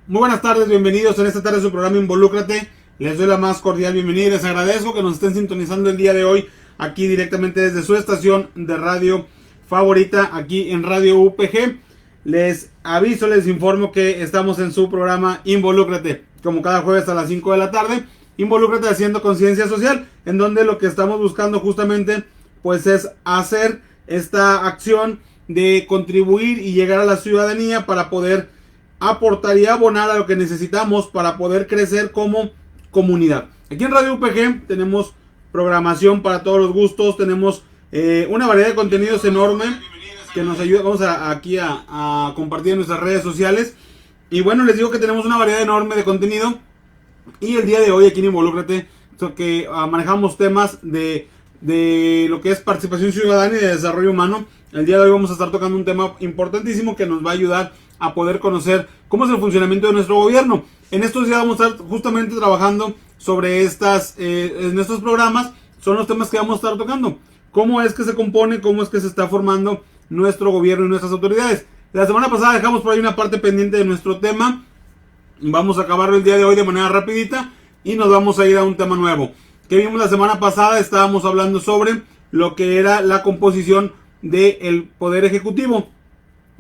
Muy buenas tardes, bienvenidos en esta tarde a su programa Involúcrate. Les doy la más cordial bienvenida y les agradezco que nos estén sintonizando el día de hoy aquí directamente desde su estación de radio favorita, aquí en Radio UPG. Les aviso, les informo que estamos en su programa Involúcrate, como cada jueves a las 5 de la tarde. Involúcrate haciendo conciencia social, en donde lo que estamos buscando justamente pues es hacer esta acción de contribuir y llegar a la ciudadanía para poder aportar y abonar a lo que necesitamos para poder crecer como comunidad. Aquí en Radio UPG tenemos programación para todos los gustos, tenemos una variedad de contenidos enorme que nos ayuda. Vamos aquí a compartir en nuestras redes sociales. Y bueno, les digo que tenemos una variedad enorme de contenido. Y el día de hoy aquí en Involúcrate, que manejamos temas de lo que es participación ciudadana y de desarrollo humano. El día de hoy vamos a estar tocando un tema importantísimo que nos va a ayudar a poder conocer cómo es el funcionamiento de nuestro gobierno. En estos días vamos a estar justamente trabajando sobre en estos programas. Son los temas que vamos a estar tocando. Cómo es que se compone, cómo es que se está formando nuestro gobierno y nuestras autoridades. La semana pasada dejamos por ahí una parte pendiente de nuestro tema. Vamos a acabarlo el día de hoy de manera rapidita y nos vamos a ir a un tema nuevo. Que vimos la semana pasada, estábamos hablando sobre lo que era la composición del Poder Ejecutivo.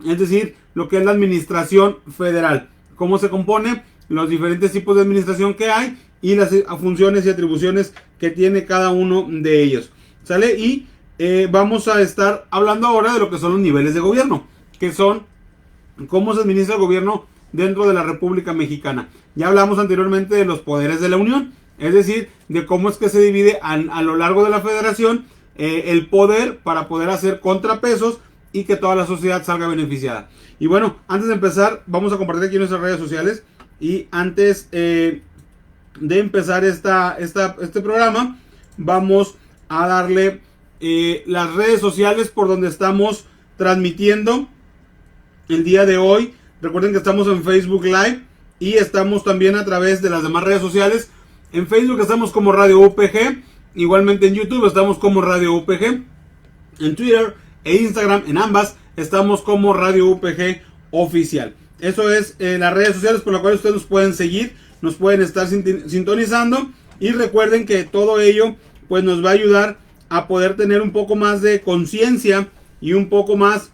Es decir, lo que es la administración federal. Cómo se compone, los diferentes tipos de administración que hay y las funciones y atribuciones que tiene cada uno de ellos. ¿Sale? Y vamos a estar hablando ahora de lo que son los niveles de gobierno, que son cómo se administra el gobierno dentro de la República Mexicana. Ya hablamos anteriormente de los poderes de la Unión, es decir, de cómo es que se divide a lo largo de la federación el poder para poder hacer contrapesos y que toda la sociedad salga beneficiada. Y bueno, antes de empezar, vamos a compartir aquí nuestras redes sociales. Y antes de empezar este programa, vamos a darle las redes sociales por donde estamos transmitiendo el día de hoy. Recuerden que estamos en Facebook Live y estamos también a través de las demás redes sociales. En Facebook estamos como Radio UPG, igualmente en YouTube estamos como Radio UPG, en Twitter e Instagram, en ambas estamos como Radio UPG Oficial. Eso es las redes sociales por las cuales ustedes nos pueden seguir, nos pueden estar sintonizando, y recuerden que todo ello pues nos va a ayudar a poder tener un poco más de conciencia y un poco más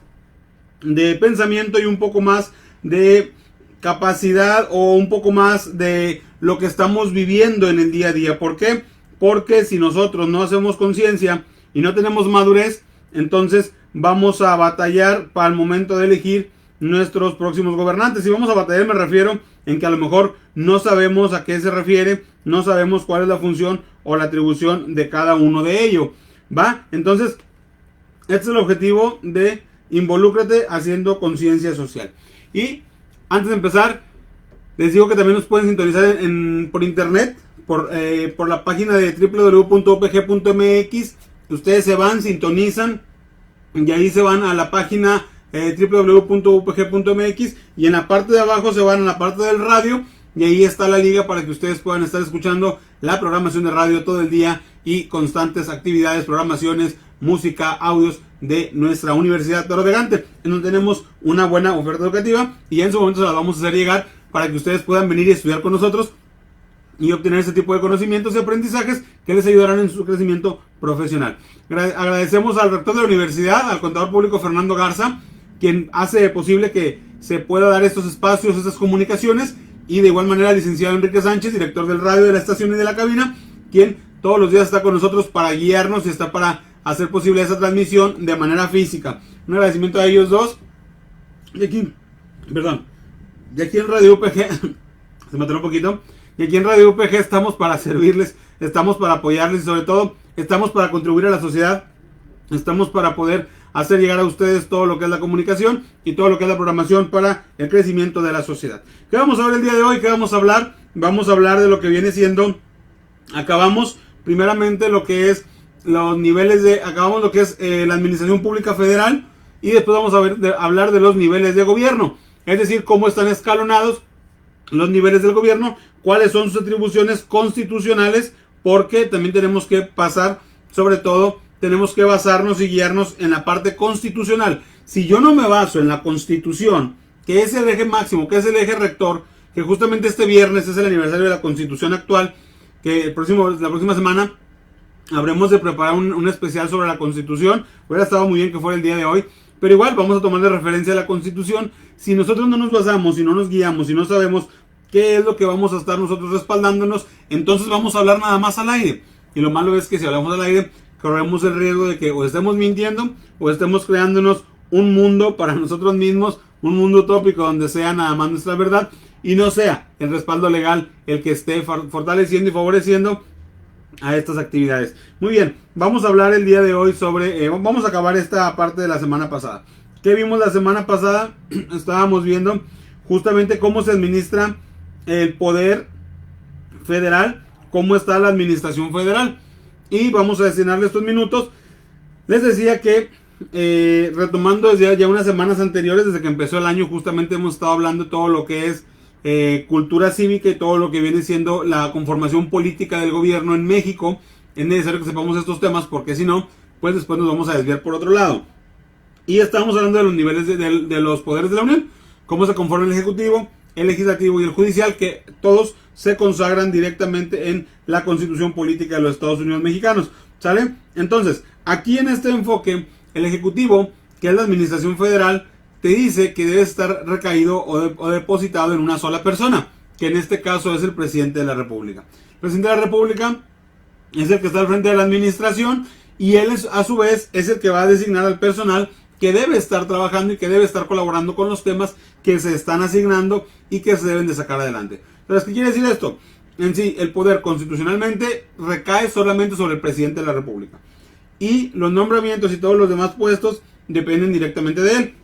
de pensamiento y un poco más de capacidad o un poco más de lo que estamos viviendo en el día a día. ¿Por qué? Porque si nosotros no hacemos conciencia y no tenemos madurez, entonces vamos a batallar para el momento de elegir nuestros próximos gobernantes. Y vamos a batallar, me refiero en que a lo mejor no sabemos a qué se refiere, no sabemos cuál es la función o la atribución de cada uno de ellos. ¿Va? Entonces, este es el objetivo de Involúcrate haciendo conciencia social. Y antes de empezar, les digo que también nos pueden sintonizar por internet, por la página de www.upg.mx. Ustedes se van, sintonizan y ahí se van a la página www.upg.mx, y en la parte de abajo se van a la parte del radio y ahí está la liga para que ustedes puedan estar escuchando la programación de radio todo el día y constantes actividades, programaciones, música, audios de nuestra Universidad Toro de Gante, en donde tenemos una buena oferta educativa y en su momento se las vamos a hacer llegar para que ustedes puedan venir y estudiar con nosotros y obtener ese tipo de conocimientos y aprendizajes que les ayudarán en su crecimiento profesional. Agradecemos al rector de la universidad, al contador público Fernando Garza, quien hace posible que se pueda dar estos espacios, estas comunicaciones, y de igual manera al licenciado Enrique Sánchez, director del radio, de la estación y de la cabina, quien todos los días está con nosotros para guiarnos y está para hacer posible esa transmisión de manera física. Un agradecimiento a ellos dos. Y aquí en Radio UPG, se me atoró un poquito. Y aquí en Radio UPG estamos para servirles, estamos para apoyarles y sobre todo estamos para contribuir a la sociedad. Estamos para poder hacer llegar a ustedes todo lo que es la comunicación y todo lo que es la programación para el crecimiento de la sociedad. ¿Qué vamos a ver el día de hoy? ¿Qué vamos a hablar? Vamos a hablar de lo que viene siendo, acabamos primeramente lo que es los niveles acabamos lo que es la administración pública federal, y después vamos a hablar de los niveles de gobierno, es decir, cómo están escalonados los niveles del gobierno, cuáles son sus atribuciones constitucionales, porque también tenemos que pasar, sobre todo, tenemos que basarnos y guiarnos en la parte constitucional. Si yo no me baso en la Constitución, que es el eje máximo, que es el eje rector, que justamente este viernes es el aniversario de la Constitución actual, que la próxima semana habremos de preparar un especial sobre la Constitución. Hubiera estado muy bien que fuera el día de hoy, pero igual vamos a tomar de referencia a la Constitución. Si nosotros no nos basamos, si no nos guiamos, si no sabemos qué es lo que vamos a estar nosotros respaldándonos, entonces vamos a hablar nada más al aire. Y lo malo es que si hablamos al aire, corremos el riesgo de que o estemos mintiendo o estemos creándonos un mundo para nosotros mismos, un mundo utópico donde sea nada más nuestra verdad y no sea el respaldo legal el que esté fortaleciendo y favoreciendo a estas actividades. Muy bien, vamos a hablar el día de hoy sobre, vamos a acabar esta parte de la semana pasada. ¿Qué vimos la semana pasada? Estábamos viendo justamente cómo se administra el poder federal, cómo está la administración federal. Y vamos a destinarle estos minutos. Les decía que retomando desde ya unas semanas anteriores, desde que empezó el año, justamente hemos estado hablando de todo lo que es cultura cívica y todo lo que viene siendo la conformación política del gobierno en México. Es necesario que sepamos estos temas porque si no, pues después nos vamos a desviar por otro lado. Y estamos hablando de los niveles de los poderes de la Unión, cómo se conforma el Ejecutivo, el Legislativo y el Judicial, que todos se consagran directamente en la Constitución Política de los Estados Unidos Mexicanos. ¿Sale? Entonces, aquí en este enfoque, el Ejecutivo, que es la Administración Federal, te dice que debe estar recaído o depositado en una sola persona, que en este caso es el Presidente de la República. El Presidente de la República es el que está al frente de la administración y él a su vez es el que va a designar al personal que debe estar trabajando y que debe estar colaborando con los temas que se están asignando y que se deben de sacar adelante. Entonces, ¿qué quiere decir esto? En sí, el poder constitucionalmente recae solamente sobre el Presidente de la República. Y los nombramientos y todos los demás puestos dependen directamente de él.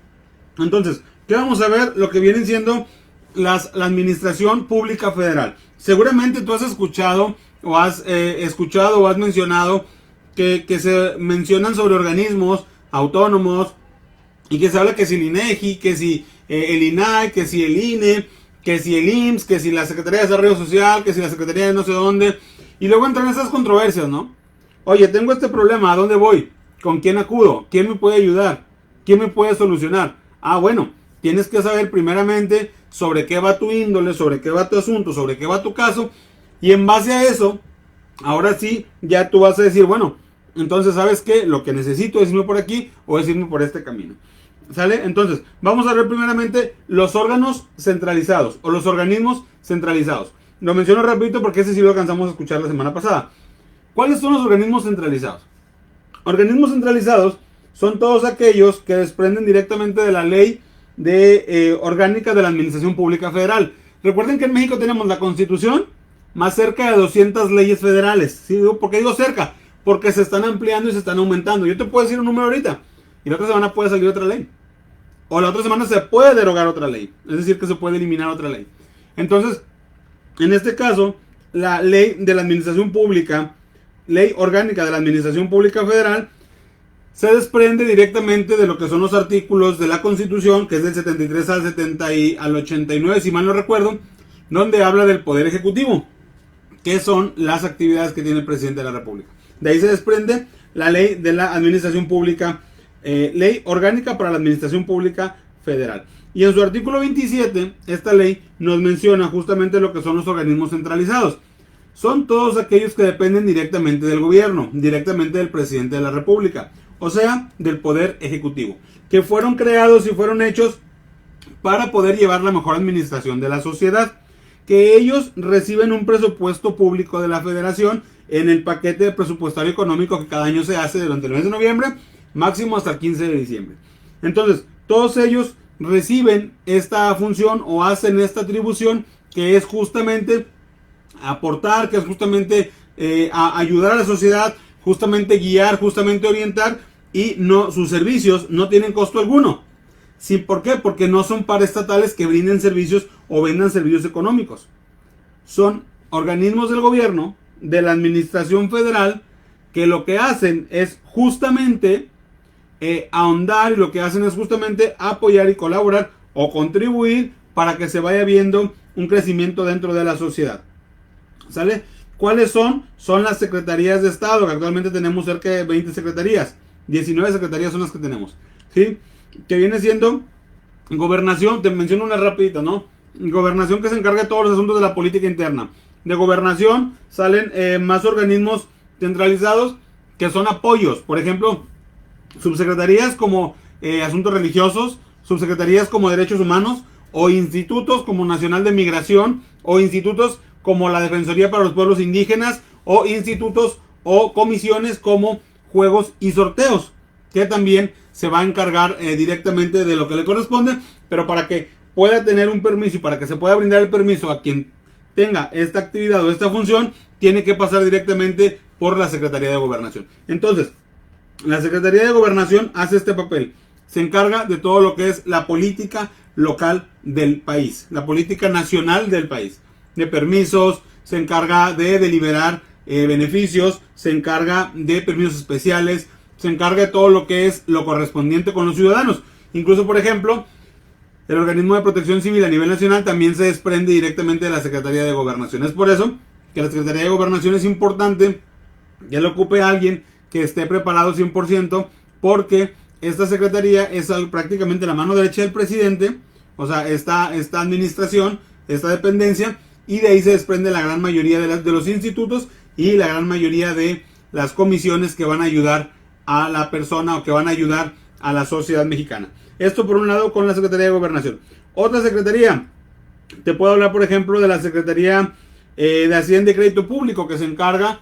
Entonces, ¿qué vamos a ver? Lo que vienen siendo la Administración Pública Federal. Seguramente tú has escuchado o has mencionado que se mencionan sobre organismos autónomos y que se habla que si el INEGI, que si el INAI, que si el INE, que si el IMSS, que si la Secretaría de Desarrollo Social, que si la Secretaría de no sé dónde. Y luego entran esas controversias, ¿no? Oye, tengo este problema, ¿a dónde voy? ¿Con quién acudo? ¿Quién me puede ayudar? ¿Quién me puede solucionar? Ah, bueno, tienes que saber primeramente sobre qué va tu índole, sobre qué va tu asunto, sobre qué va tu caso. Y en base a eso, ahora sí, ya tú vas a decir, bueno, entonces, ¿sabes qué? Lo que necesito es irme por aquí o es irme por este camino. ¿Sale? Entonces, vamos a ver primeramente los órganos centralizados o los organismos centralizados. Lo menciono rapidito porque ese sí lo alcanzamos a escuchar la semana pasada. ¿Cuáles son los organismos centralizados? Organismos centralizados son todos aquellos que desprenden directamente de la ley orgánica de la Administración Pública Federal. Recuerden que en México tenemos la Constitución más cerca de 200 leyes federales. ¿Sí? ¿Por qué digo cerca? Porque se están ampliando y se están aumentando. Yo te puedo decir un número ahorita y la otra semana puede salir otra ley. O la otra semana se puede derogar otra ley. Es decir, que se puede eliminar otra ley. Entonces, en este caso, la ley de la Administración Pública, ley orgánica de la Administración Pública Federal, se desprende directamente de lo que son los artículos de la Constitución, que es del 73 al 89, si mal no recuerdo, donde habla del Poder Ejecutivo, que son las actividades que tiene el Presidente de la República. De ahí se desprende la ley de la Administración Pública, ley orgánica para la Administración Pública Federal. Y en su artículo 27, esta ley nos menciona justamente lo que son los organismos centralizados. Son todos aquellos que dependen directamente del gobierno, directamente del Presidente de la República, o sea, del Poder Ejecutivo, que fueron creados y fueron hechos para poder llevar la mejor administración de la sociedad, que ellos reciben un presupuesto público de la Federación en el paquete presupuestario económico que cada año se hace durante el mes de noviembre, máximo hasta el 15 de diciembre. Entonces, todos ellos reciben esta función o hacen esta atribución que es justamente aportar, que es justamente ayudar a la sociedad, justamente guiar, justamente orientar, y no, sus servicios no tienen costo alguno. ¿Sí? ¿Por qué? Porque no son paraestatales que brinden servicios o vendan servicios económicos. Son organismos del gobierno, de la administración federal, que lo que hacen es justamente ahondar, y lo que hacen es justamente apoyar y colaborar o contribuir para que se vaya viendo un crecimiento dentro de la sociedad. ¿Sale? ¿Cuáles son? Son las secretarías de Estado, que actualmente tenemos cerca de 20 secretarías. 19 secretarías son las que tenemos. ¿Sí? Que viene siendo Gobernación, te menciono una rapidita, ¿no? Gobernación, que se encarga de todos los asuntos de la política interna. De Gobernación salen más organismos centralizados que son apoyos. Por ejemplo, subsecretarías como Asuntos Religiosos, subsecretarías como Derechos Humanos, o institutos como Nacional de Migración, o institutos como la Defensoría para los Pueblos Indígenas, o institutos o comisiones como Juegos y Sorteos, que también se va a encargar directamente de lo que le corresponde, pero para que pueda tener un permiso y para que se pueda brindar el permiso a quien tenga esta actividad o esta función, tiene que pasar directamente por la Secretaría de Gobernación. Entonces, la Secretaría de Gobernación hace este papel, se encarga de todo lo que es la política local del país, la política nacional del país, de permisos, se encarga de deliberar beneficios, se encarga de permisos especiales, se encarga de todo lo que es lo correspondiente con los ciudadanos. Incluso, por ejemplo, el organismo de protección civil a nivel nacional también se desprende directamente de la Secretaría de Gobernación. Es por eso que la Secretaría de Gobernación es importante que lo ocupe alguien que esté preparado 100%, porque esta secretaría es prácticamente la mano derecha del presidente, o sea, esta administración, esta dependencia, y de ahí se desprende la gran mayoría de los institutos y la gran mayoría de las comisiones que van a ayudar a la persona o que van a ayudar a la sociedad mexicana. Esto por un lado con la Secretaría de Gobernación. Otra secretaría, te puedo hablar por ejemplo de la Secretaría de Hacienda y Crédito Público, que se encarga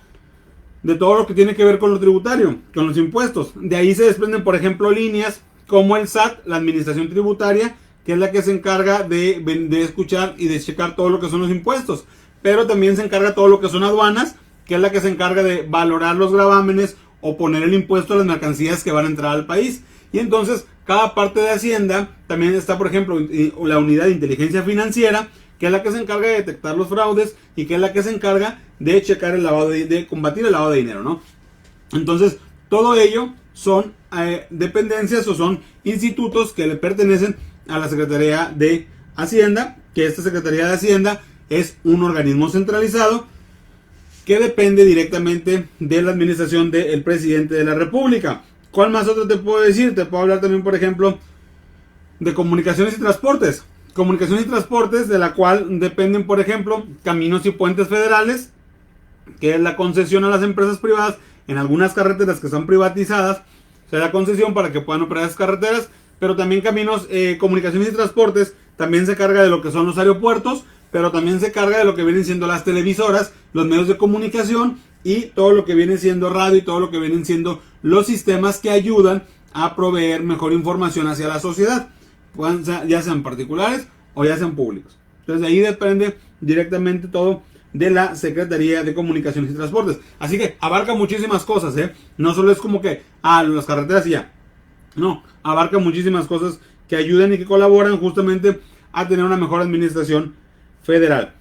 de todo lo que tiene que ver con lo tributario, con los impuestos. De ahí se desprenden, por ejemplo, líneas como el SAT, la Administración Tributaria, que es la que se encarga de escuchar y de checar todo lo que son los impuestos. Pero también se encarga todo lo que son aduanas, que es la que se encarga de valorar los gravámenes o poner el impuesto a las mercancías que van a entrar al país. Y entonces, cada parte de Hacienda, también está, por ejemplo, la Unidad de Inteligencia Financiera, que es la que se encarga de detectar los fraudes y que es la que se encarga de checar el lavado de combatir el lavado de dinero, ¿no? Entonces, todo ello son dependencias o son institutos que le pertenecen a la Secretaría de Hacienda, que esta Secretaría de Hacienda es un organismo centralizado que depende directamente de la administración del presidente de la República. ¿Cuál más otro te puedo decir? Te puedo hablar también, por ejemplo, de comunicaciones y transportes. Comunicaciones y transportes, de la cual dependen, por ejemplo, Caminos y Puentes Federales, que es la concesión a las empresas privadas en algunas carreteras que son privatizadas. Se da concesión para que puedan operar esas carreteras, pero también Comunicaciones y Transportes también se carga de lo que son los aeropuertos, pero también se carga de lo que vienen siendo las televisoras, los medios de comunicación y todo lo que viene siendo radio y todo lo que vienen siendo los sistemas que ayudan a proveer mejor información hacia la sociedad, ya sean particulares o ya sean públicos. Entonces de ahí depende directamente todo de la Secretaría de Comunicaciones y Transportes. Así que abarca muchísimas cosas, no solo es como que las carreteras y ya. No, abarca muchísimas cosas que ayudan y que colaboran justamente a tener una mejor administración federal.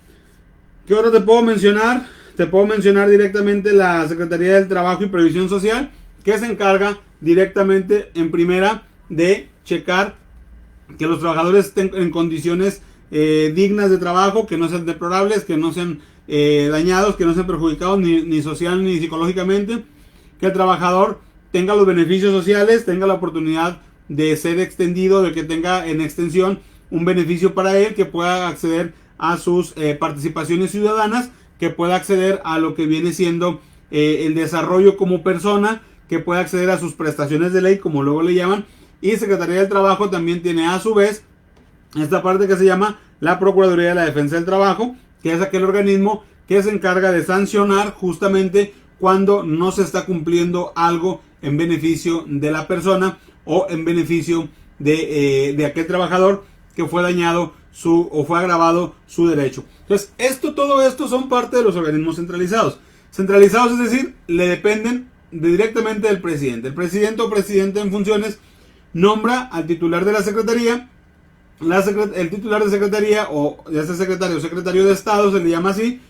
¿Qué otro te puedo mencionar? Te puedo mencionar directamente la Secretaría del Trabajo y Previsión Social, que se encarga directamente en primera de checar que los trabajadores estén en condiciones dignas de trabajo, que no sean deplorables, que no sean dañados, que no sean perjudicados ni social ni psicológicamente, que el trabajador tenga los beneficios sociales, tenga la oportunidad de ser extendido, de que tenga en extensión un beneficio para él, que pueda acceder a sus participaciones ciudadanas, que pueda acceder a lo que viene siendo el desarrollo como persona, que pueda acceder a sus prestaciones de ley, como luego le llaman. Y Secretaría del Trabajo también tiene a su vez esta parte que se llama la Procuraduría de la Defensa del Trabajo, que es aquel organismo que se encarga de sancionar justamente cuando no se está cumpliendo algo en beneficio de la persona o en beneficio de aquel trabajador que fue dañado o fue agravado su derecho. Entonces, todo esto son parte de los organismos centralizados. Centralizados, es decir, le dependen directamente del presidente. El presidente o presidente en funciones nombra al titular de la secretaría. El titular de secretaría, o ya sea secretario o secretario de Estado, se le llama así,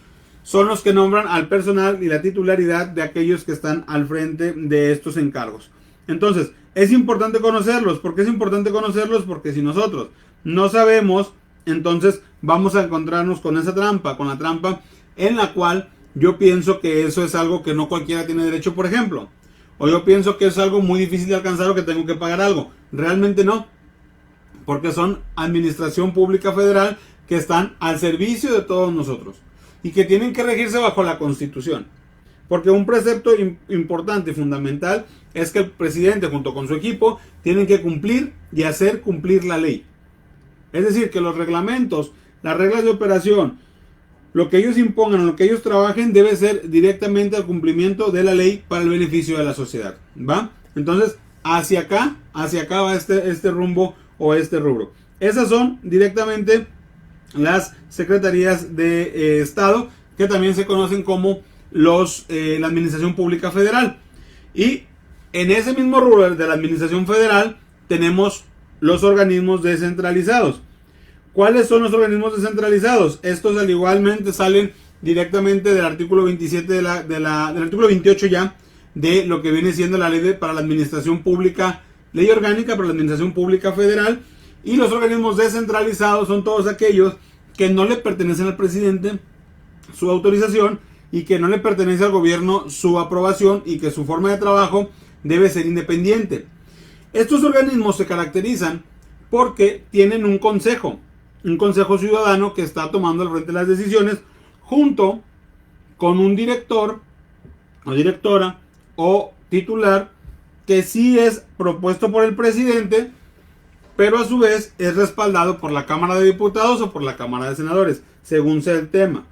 son los que nombran al personal y la titularidad de aquellos que están al frente de estos encargos. Entonces, es importante conocerlos. ¿Por qué es importante conocerlos? Porque si nosotros no sabemos, entonces vamos a encontrarnos con esa trampa, con la trampa en la cual yo pienso que eso es algo que no cualquiera tiene derecho, por ejemplo. O yo pienso que es algo muy difícil de alcanzar o que tengo que pagar algo. Realmente no. Porque son administración pública federal que están al servicio de todos nosotros y que tienen que regirse bajo la Constitución. Porque un precepto importante y fundamental es que el presidente junto con su equipo tienen que cumplir y hacer cumplir la ley. Es decir, que los reglamentos, las reglas de operación, lo que ellos impongan, lo que ellos trabajen, debe ser directamente al cumplimiento de la ley para el beneficio de la sociedad. ¿Va? Entonces, hacia acá va este rumbo o este rubro. Esas son directamente las secretarías de Estado, que también se conocen como la Administración Pública Federal. Y en ese mismo rubro de la Administración Federal tenemos los organismos descentralizados. ¿Cuáles son los organismos descentralizados? Estos al igualmente salen directamente del artículo 27 del artículo 28 ya, de lo que viene siendo la ley para la administración pública, ley orgánica para la administración pública federal. Y los organismos descentralizados son todos aquellos que no le pertenecen al presidente su autorización y que no le pertenece al gobierno su aprobación y que su forma de trabajo debe ser independiente. Estos organismos se caracterizan porque tienen un consejo ciudadano que está tomando al frente de las decisiones junto con un director o directora o titular que sí es propuesto por el presidente, pero a su vez es respaldado por la Cámara de Diputados o por la Cámara de Senadores, según sea el tema.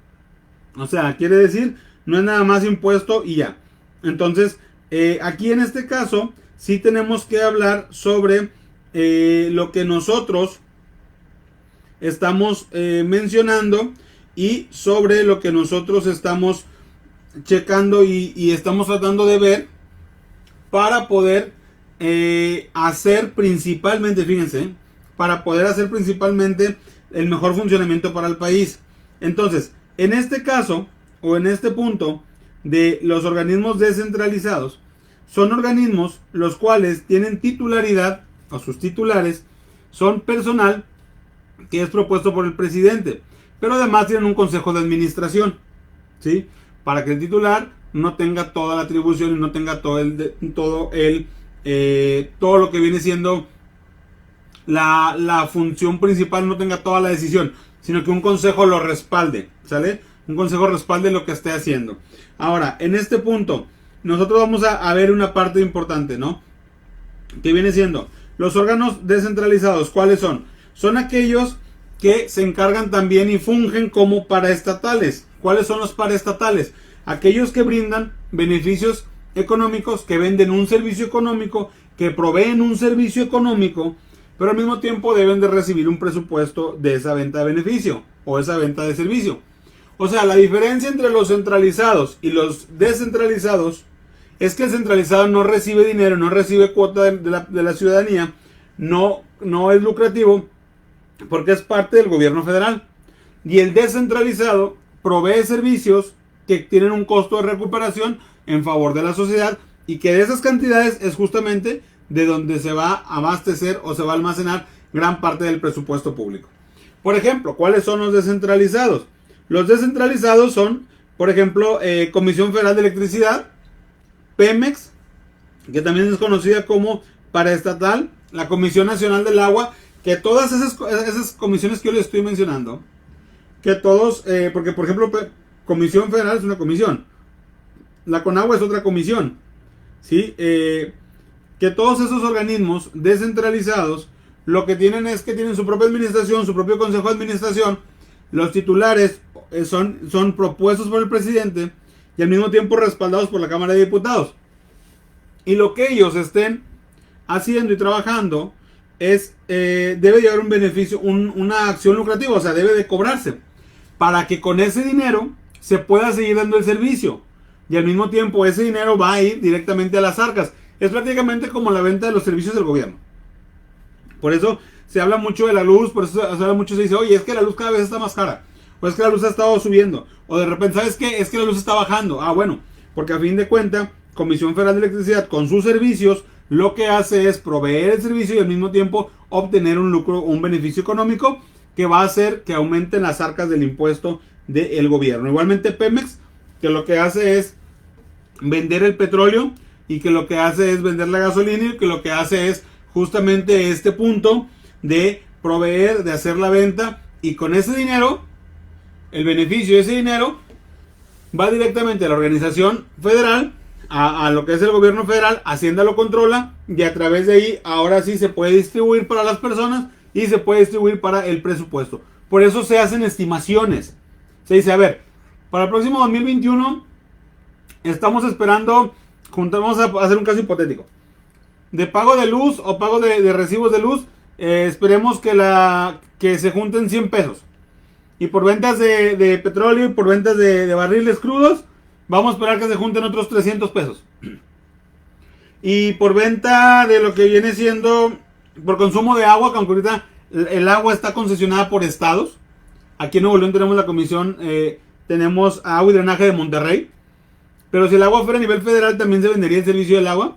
O sea, quiere decir, no es nada más impuesto y ya. Entonces, aquí en este caso, sí tenemos que hablar sobre lo que nosotros estamos mencionando y sobre lo que nosotros estamos checando y estamos tratando de ver para poder hacer principalmente, fíjense, para poder hacer principalmente el mejor funcionamiento para el país. Entonces, en este caso, o en este punto de los organismos descentralizados, son organismos los cuales tienen titularidad, o sus titulares son personal que es propuesto por el presidente, pero además tienen un consejo de administración, ¿sí? Para que el titular no tenga toda la atribución y no tenga todo lo que viene siendo la función principal, no tenga toda la decisión, sino que un consejo lo respalde, ¿sale? Un consejo respalde lo que esté haciendo. Ahora, en este punto, nosotros vamos a ver una parte importante, ¿no? Que viene siendo los órganos descentralizados. ¿Cuáles son? Son aquellos que se encargan también y fungen como paraestatales. ¿Cuáles son los paraestatales? Aquellos que brindan beneficios económicos, que venden un servicio económico, que proveen un servicio económico, pero al mismo tiempo deben de recibir un presupuesto de esa venta de beneficio o esa venta de servicio. O sea, la diferencia entre los centralizados y los descentralizados es que el centralizado no recibe dinero, no recibe cuota de la ciudadanía, no es lucrativo porque es parte del gobierno federal. Y el descentralizado provee servicios que tienen un costo de recuperación en favor de la sociedad y que de esas cantidades es justamente de donde se va a abastecer o se va a almacenar gran parte del presupuesto público. Por ejemplo, ¿cuáles son los descentralizados? Los descentralizados son, por ejemplo, Comisión Federal de Electricidad, Pemex, que también es conocida como paraestatal, la Comisión Nacional del Agua, que todas esas comisiones que yo les estoy mencionando, que todos, porque por ejemplo, Comisión Federal es una comisión, la Conagua es otra comisión, ¿sí? Que todos esos organismos descentralizados, lo que tienen es que tienen su propia administración, su propio consejo de administración, los titulares son propuestos por el presidente y al mismo tiempo respaldados por la Cámara de Diputados. Y lo que ellos estén haciendo y trabajando debe llevar un beneficio, una acción lucrativa, o sea, debe de cobrarse, para que con ese dinero se pueda seguir dando el servicio. Y al mismo tiempo ese dinero va a ir directamente a las arcas. Es prácticamente como la venta de los servicios del gobierno. Por eso se habla mucho de la luz, por eso se habla mucho, se dice, oye, es que la luz cada vez está más cara. O es que la luz ha estado subiendo. O de repente, ¿sabes qué? Es que la luz está bajando. Ah, bueno, porque a fin de cuentas, Comisión Federal de Electricidad, con sus servicios, lo que hace es proveer el servicio y al mismo tiempo obtener un lucro, un beneficio económico que va a hacer que aumenten las arcas del impuesto del gobierno. Igualmente Pemex, que lo que hace es vender el petróleo y que lo que hace es vender la gasolina y que lo que hace es justamente este punto de proveer, de hacer la venta Y con ese dinero, el beneficio de ese dinero va directamente a la organización federal, a lo que es el gobierno federal. Hacienda lo controla y a través de ahí ahora sí se puede distribuir para las personas y se puede distribuir para el presupuesto. Por eso se hacen estimaciones. Se dice, a ver, para el próximo 2021 estamos esperando, vamos a hacer un caso hipotético, de pago de luz o pago de recibos de luz, esperemos que se junten 100 pesos. Y por ventas de petróleo y por ventas de barriles crudos, vamos a esperar que se junten otros 300 pesos. Y por venta de lo que viene siendo, por consumo de agua, que aunque ahorita el agua está concesionada por estados. Aquí en Nuevo León tenemos la comisión, tenemos agua y drenaje de Monterrey. Pero si el agua fuera a nivel federal, también se vendería el servicio del agua.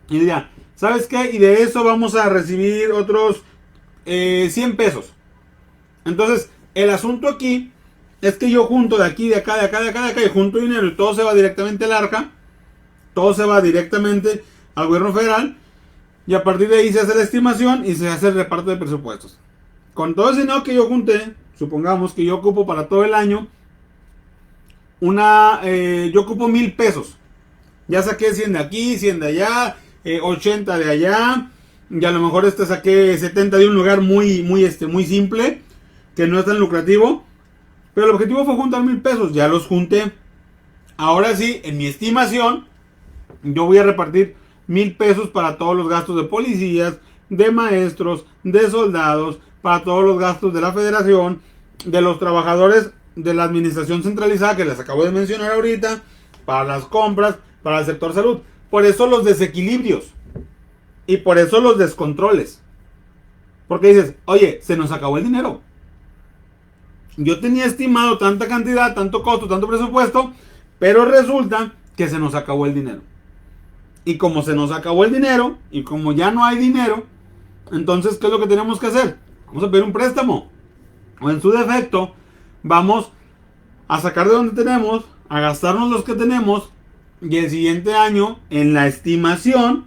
Y diría, ¿sabes qué? Y de eso vamos a recibir otros 100 pesos. Entonces, el asunto aquí es que yo junto de aquí, de acá, de acá, de acá, de acá, y junto dinero y todo se va directamente al arca. Todo se va directamente al gobierno federal. Y a partir de ahí se hace la estimación y se hace el reparto de presupuestos. Con todo ese dinero que yo junté, supongamos que yo ocupo para todo el año yo ocupo 1,000 pesos. Ya saqué 100 de aquí, 100 de allá, 80 de allá. Y a lo mejor saqué 70 de un lugar muy simple, que no es tan lucrativo. Pero el objetivo fue juntar 1,000 pesos. Ya los junté. Ahora sí, en mi estimación, yo voy a repartir 1,000 pesos para todos los gastos de policías, de maestros, de soldados, para todos los gastos de la federación, de los trabajadores de la administración centralizada que les acabo de mencionar ahorita, para las compras, para el sector salud. Por eso los desequilibrios y por eso los descontroles. Porque dices, oye, se nos acabó el dinero. Yo tenía estimado tanta cantidad, tanto costo, tanto presupuesto, pero resulta que se nos acabó el dinero. Y como se nos acabó el dinero, y como ya no hay dinero, entonces, ¿qué es lo que tenemos que hacer? Vamos a pedir un préstamo. O en su defecto, vamos a sacar de donde tenemos, a gastarnos los que tenemos, y el siguiente año, en la estimación,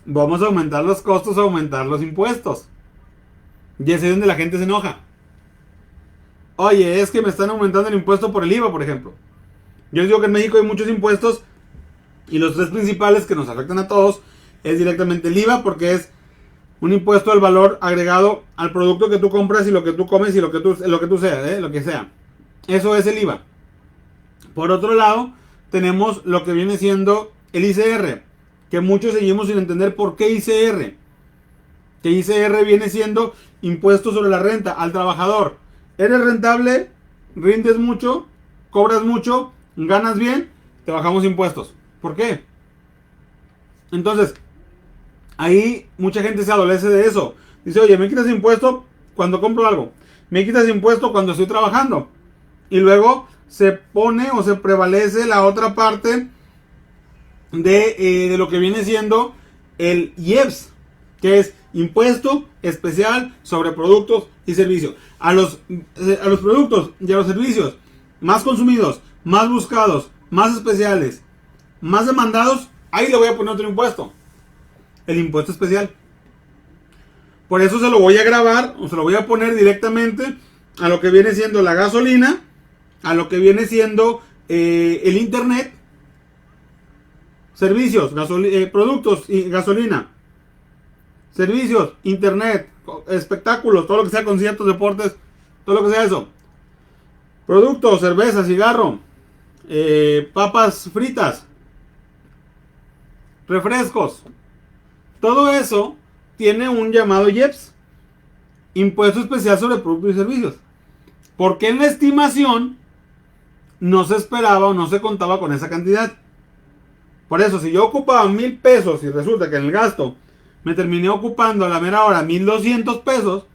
vamos a aumentar los costos, aumentar los impuestos. Y es ahí donde la gente se enoja. Oye, es que me están aumentando el impuesto por el IVA, por ejemplo. Yo les digo que en México hay muchos impuestos, y los tres principales que nos afectan a todos es directamente el IVA, porque es un impuesto al valor agregado al producto que tú compras y lo que tú comes y lo que tú seas, lo que sea. Eso es el IVA. Por otro lado, tenemos lo que viene siendo el ICR, que muchos seguimos sin entender por qué ICR. Que ICR viene siendo impuesto sobre la renta al trabajador. Eres rentable, rindes mucho, cobras mucho, ganas bien, te bajamos impuestos. ¿Por qué? Entonces, ahí mucha gente se adolece de eso. Dice, oye, me quitas impuesto cuando compro algo. Me quitas impuesto cuando estoy trabajando. Y luego se pone o se prevalece la otra parte de lo que viene siendo el IEPS, que es impuesto especial sobre productos y servicios. A los productos y a los servicios más consumidos, más buscados, más especiales, más demandados, ahí le voy a poner otro impuesto. El impuesto especial. Por eso se lo voy a grabar o se lo voy a poner directamente a lo que viene siendo la gasolina, a lo que viene siendo el internet, servicios, productos y gasolina, servicios, internet, espectáculos, todo lo que sea conciertos, deportes, todo lo que sea eso. Productos, cerveza, cigarro, papas fritas, refrescos. Todo eso tiene un llamado IEPS, impuesto especial sobre productos y servicios. Porque en la estimación no se esperaba o no se contaba con esa cantidad. Por eso, si yo ocupaba 1,000 pesos y resulta que en el gasto me terminé ocupando a la mera hora 1,200 pesos,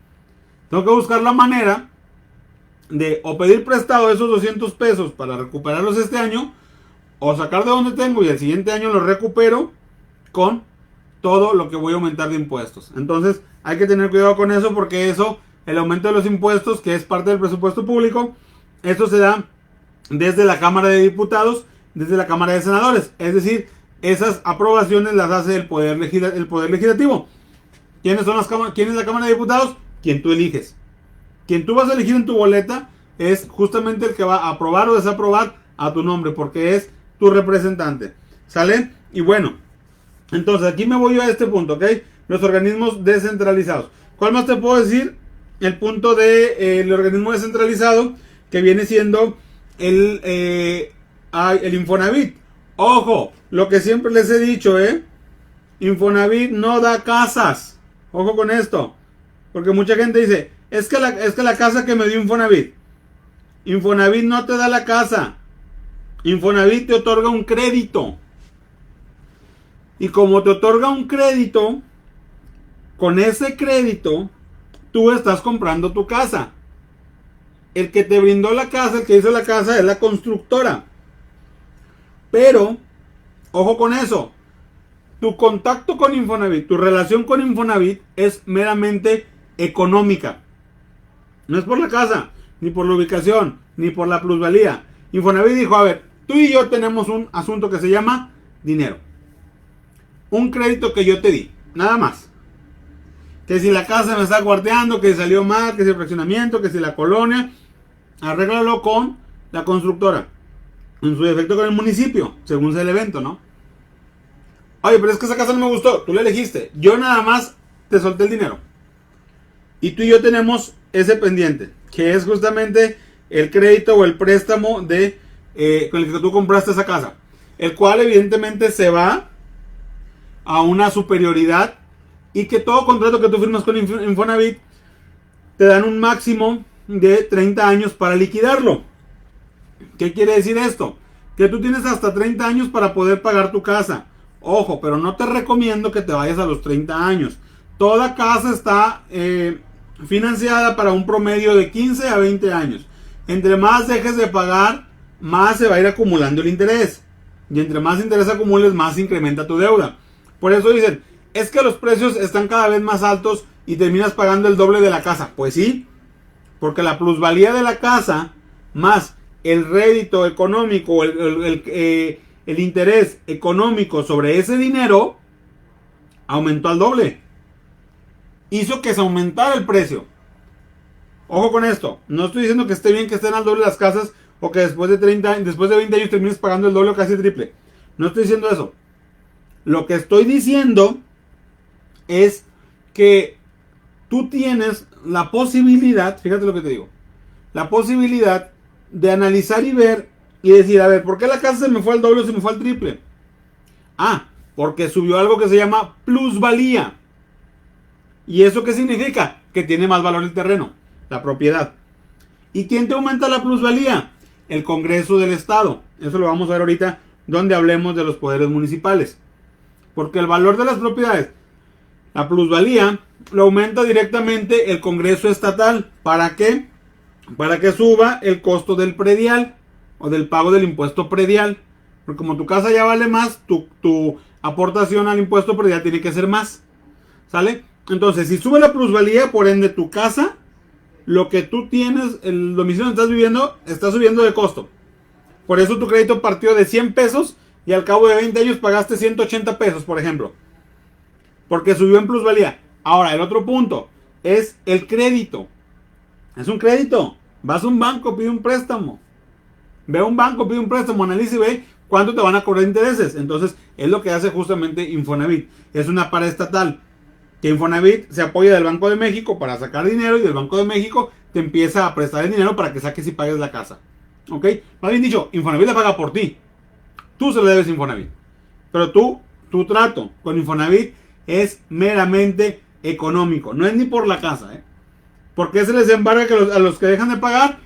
tengo que buscar la manera de o pedir prestado esos 200 pesos para recuperarlos este año, o sacar de donde tengo y el siguiente año los recupero con todo lo que voy a aumentar de impuestos. Entonces hay que tener cuidado con eso, porque eso, el aumento de los impuestos, que es parte del presupuesto público, esto se da desde la Cámara de Diputados, desde la Cámara de Senadores. Es decir, esas aprobaciones las hace el Poder Legislativo. ¿Quiénes son quién es la Cámara de Diputados? Quien tú eliges. Quien tú vas a elegir en tu boleta es justamente el que va a aprobar o desaprobar a tu nombre, porque es tu representante. ¿Sale? Y bueno, entonces aquí me voy yo a este punto, ¿ok? Los organismos descentralizados. ¿Cuál más te puedo decir? El punto del organismo descentralizado, que viene siendo el Infonavit. Ojo, lo que siempre les he dicho, Infonavit no da casas. Ojo con esto. Porque mucha gente dice, es que la casa que me dio Infonavit. Infonavit no te da la casa. Infonavit te otorga un crédito. Y como te otorga un crédito, con ese crédito, tú estás comprando tu casa. El que te brindó la casa, el que hizo la casa, es la constructora. Pero, ojo con eso. Tu contacto con Infonavit, tu relación con Infonavit es meramente económica. No es por la casa, ni por la ubicación, ni por la plusvalía. Infonavit dijo, a ver, tú y yo tenemos un asunto que se llama dinero. Un crédito que yo te di, nada más. Que si la casa me está cuarteando, que salió mal, que si el fraccionamiento, que si la colonia, arréglalo con la constructora. En su defecto con el municipio, según sea el evento, ¿no? Oye, pero es que esa casa no me gustó, tú la elegiste. Yo nada más te solté el dinero. Y tú y yo tenemos ese pendiente, que es justamente el crédito o el préstamo con el que tú compraste esa casa. El cual evidentemente se va a una superioridad, y que todo contrato que tú firmas con Infonavit te dan un máximo de 30 años para liquidarlo. ¿Qué quiere decir esto? Que tú tienes hasta 30 años para poder pagar tu casa. Ojo, pero no te recomiendo que te vayas a los 30 años. Toda casa está financiada para un promedio de 15 a 20 años. Entre más dejes de pagar, más se va a ir acumulando el interés. Y entre más interés acumules, más incrementa tu deuda. Por eso dicen, es que los precios están cada vez más altos y terminas pagando el doble de la casa. Pues sí, porque la plusvalía de la casa más el rédito económico, el interés económico sobre ese dinero aumentó al doble. Hizo que se aumentara el precio. Ojo con esto, no estoy diciendo que esté bien que estén al doble las casas o que después de 20 años termines pagando el doble o casi el triple. No estoy diciendo eso. Lo que estoy diciendo es que tú tienes la posibilidad, fíjate lo que te digo, la posibilidad de analizar y ver y decir, a ver, ¿por qué la casa se me fue al doble o se me fue al triple? Ah, porque subió algo que se llama plusvalía. ¿Y eso qué significa? Que tiene más valor el terreno, la propiedad. ¿Y quién te aumenta la plusvalía? El Congreso del Estado. Eso lo vamos a ver ahorita donde hablemos de los poderes municipales. Porque el valor de las propiedades, la plusvalía, lo aumenta directamente el Congreso Estatal. ¿Para qué? Para que suba el costo del predial o del pago del impuesto predial. Porque como tu casa ya vale más, tu aportación al impuesto predial tiene que ser más. ¿Sale? Entonces, si sube la plusvalía, por ende tu casa, lo que tú tienes, el domicilio donde estás viviendo, está subiendo de costo. Por eso tu crédito partió de 100 pesos y al cabo de 20 años pagaste 180 pesos, por ejemplo. Porque subió en plusvalía. Ahora, el otro punto es el crédito. Es un crédito. Vas a un banco, pide un préstamo. Ve a un banco, pide un préstamo, analiza y ve cuánto te van a cobrar intereses. Entonces, es lo que hace justamente Infonavit. Es una paraestatal. Que Infonavit se apoya del Banco de México para sacar dinero y del Banco de México te empieza a prestar el dinero para que saques y pagues la casa. ¿Ok? Más bien dicho, Infonavit la paga por ti. Tú se lo debes a Infonavit. Pero tu trato con Infonavit es meramente económico. No es ni por la casa. ¿Por qué se les embarga a los que dejan de pagar?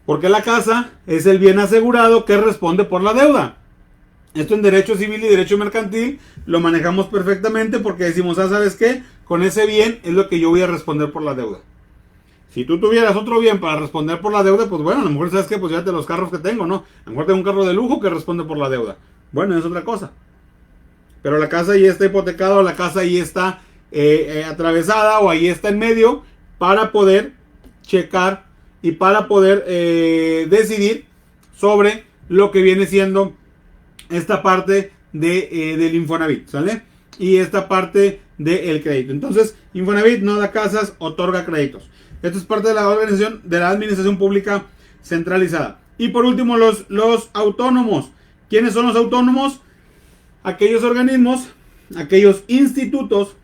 Porque la casa es el bien asegurado que responde por la deuda. Esto en derecho civil y derecho mercantil lo manejamos perfectamente porque decimos, ¿sabes qué? Con ese bien es lo que yo voy a responder por la deuda. Si tú tuvieras otro bien para responder por la deuda, pues bueno, a lo mejor sabes que pues ya de los carros que tengo, ¿no? A lo mejor tengo un carro de lujo que responde por la deuda. Bueno, es otra cosa. Pero la casa ahí está hipotecada o la casa ahí está atravesada o ahí está en medio para poder checar y para poder decidir sobre lo que viene siendo esta parte del Infonavit, ¿sale? Y esta parte del crédito. Entonces, Infonavit no da casas, otorga créditos. Esto es parte de la organización de la administración pública centralizada. Y por último, los autónomos. ¿Quiénes son los autónomos? Aquellos organismos, aquellos institutos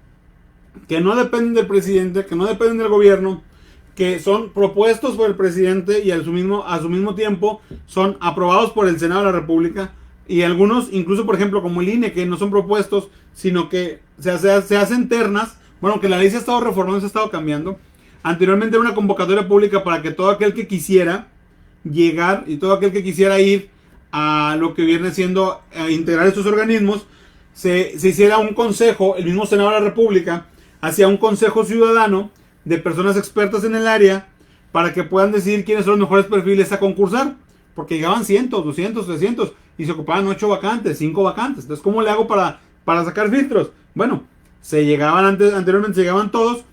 que no dependen del presidente, que no dependen del gobierno, que son propuestos por el presidente y a su mismo tiempo son aprobados por el Senado de la República, y algunos, incluso por ejemplo como el INE, que no son propuestos, sino que se hacen ternas. Bueno, que la ley se ha estado reformando, se ha estado cambiando. Anteriormente era una convocatoria pública para que todo aquel que quisiera llegar y todo aquel que quisiera ir a lo que viene siendo integrar estos organismos, se hiciera un consejo. El mismo Senado de la República hacía un consejo ciudadano de personas expertas en el área para que puedan decidir quiénes son los mejores perfiles a concursar, porque llegaban 100, 200, 300 y se ocupaban 8 vacantes, 5 vacantes. Entonces, ¿cómo le hago para sacar filtros? Bueno, anteriormente se llegaban todos,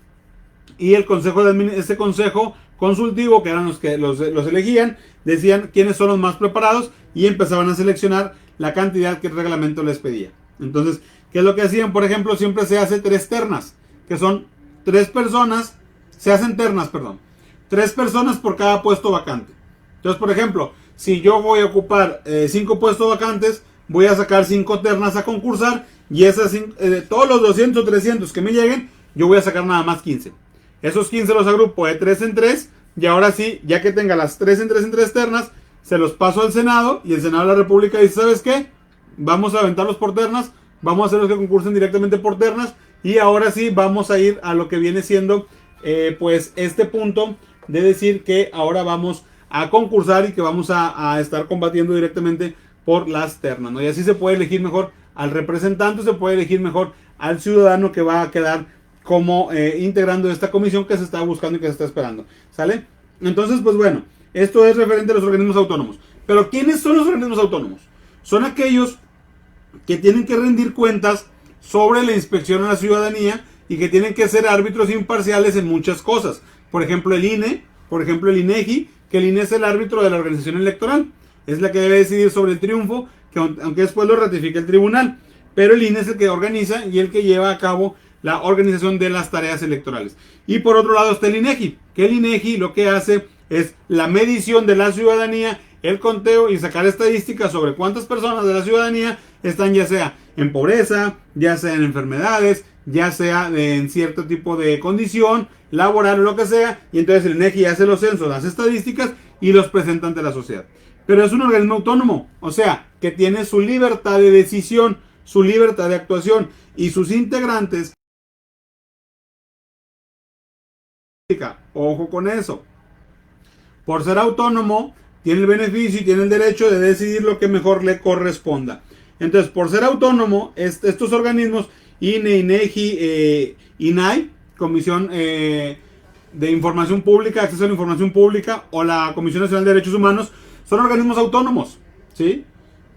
y el consejo este consejo consultivo, que eran los que los elegían, decían quiénes son los más preparados y empezaban a seleccionar la cantidad que el reglamento les pedía. Entonces, ¿qué es lo que hacían? Por ejemplo, siempre se hace 3 ternas, que son 3 personas, se hacen ternas, perdón, 3 personas por cada puesto vacante. Entonces, por ejemplo, si yo voy a ocupar 5 puestos vacantes, voy a sacar 5 ternas a concursar, y esas todos los 200 o 300 que me lleguen, yo voy a sacar nada más 15. Esos 15 los agrupo de 3 en 3, y ahora sí, ya que tenga las 3 en 3 en 3 ternas, se los paso al Senado, y el Senado de la República dice, ¿sabes qué? Vamos a aventarlos por ternas, vamos a hacer los que concursen directamente por ternas, y ahora sí vamos a ir a lo que viene siendo pues este punto de decir que ahora vamos a concursar y que vamos a estar combatiendo directamente por las ternas, ¿no? Y así se puede elegir mejor al representante, se puede elegir mejor al ciudadano que va a quedar como integrando esta comisión que se está buscando y que se está esperando, ¿sale? Entonces, pues bueno, esto es referente a los organismos autónomos. Pero ¿quiénes son los organismos autónomos? Son aquellos que tienen que rendir cuentas sobre la inspección a la ciudadanía y que tienen que ser árbitros imparciales en muchas cosas. Por ejemplo, el INE, por ejemplo, el INEGI, que el INE es el árbitro de la organización electoral. Es la que debe decidir sobre el triunfo, que aunque después lo ratifique el tribunal. Pero el INE es el que organiza y el que lleva a cabo la organización de las tareas electorales. Y por otro lado está el INEGI, que el INEGI lo que hace es la medición de la ciudadanía, el conteo y sacar estadísticas sobre cuántas personas de la ciudadanía están ya sea en pobreza, ya sea en enfermedades, ya sea en cierto tipo de condición laboral o lo que sea, y entonces el INEGI hace los censos, las estadísticas y los presenta ante la sociedad. Pero es un organismo autónomo, o sea, que tiene su libertad de decisión, su libertad de actuación, y sus integrantes, ojo con eso, por ser autónomo, tiene el beneficio y tiene el derecho de decidir lo que mejor le corresponda. Entonces, por ser autónomo, estos organismos, INE, INEGI, INAI, Comisión de Información Pública, Acceso a la Información Pública, o la Comisión Nacional de Derechos Humanos, son organismos autónomos, ¿sí?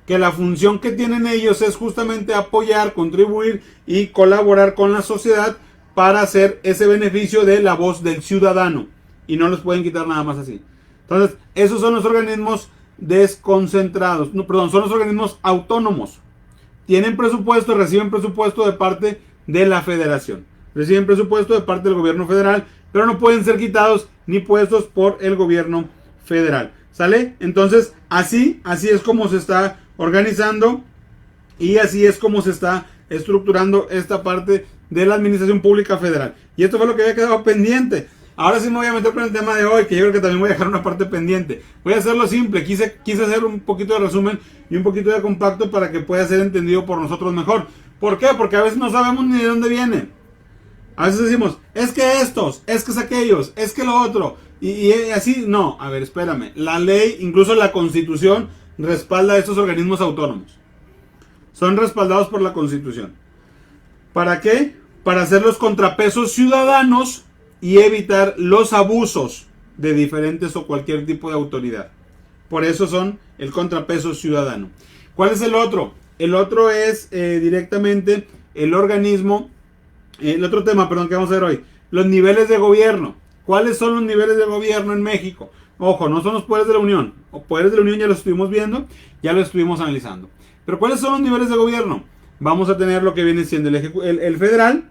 Que la función que tienen ellos es justamente apoyar, contribuir y colaborar con la sociedad para hacer ese beneficio de la voz del ciudadano, y no los pueden quitar nada más así. Entonces, esos son los organismos desconcentrados, no, perdón, son los organismos autónomos. Tienen presupuesto, reciben presupuesto de parte de la federación, reciben presupuesto de parte del gobierno federal, pero no pueden ser quitados ni puestos por el gobierno federal, ¿sale? Entonces, así es como se está organizando y así es como se está estructurando esta parte de la administración pública federal. Y esto fue lo que había quedado pendiente. Ahora sí me voy a meter con el tema de hoy, que yo creo que también voy a dejar una parte pendiente. Voy a hacerlo simple, quise hacer un poquito de resumen y un poquito de compacto para que pueda ser entendido por nosotros mejor. ¿Por qué? Porque a veces no sabemos ni de dónde vienen. A veces decimos, es que estos, es que es aquellos, es que lo otro. Y así, no, a ver, espérame. La ley, incluso la Constitución, respalda a estos organismos autónomos. Son respaldados por la Constitución. ¿Para qué? Para hacer los contrapesos ciudadanos y evitar los abusos de diferentes o cualquier tipo de autoridad. Por eso son el contrapeso ciudadano. ¿Cuál es el otro? El otro es directamente el organismo, el otro tema, perdón, que vamos a ver hoy. Los niveles de gobierno. ¿Cuáles son los niveles de gobierno en México? Ojo, no son los poderes de la Unión. Los poderes de la Unión ya los estuvimos viendo, ya los estuvimos analizando. Pero ¿cuáles son los niveles de gobierno? Vamos a tener lo que viene siendo el federal,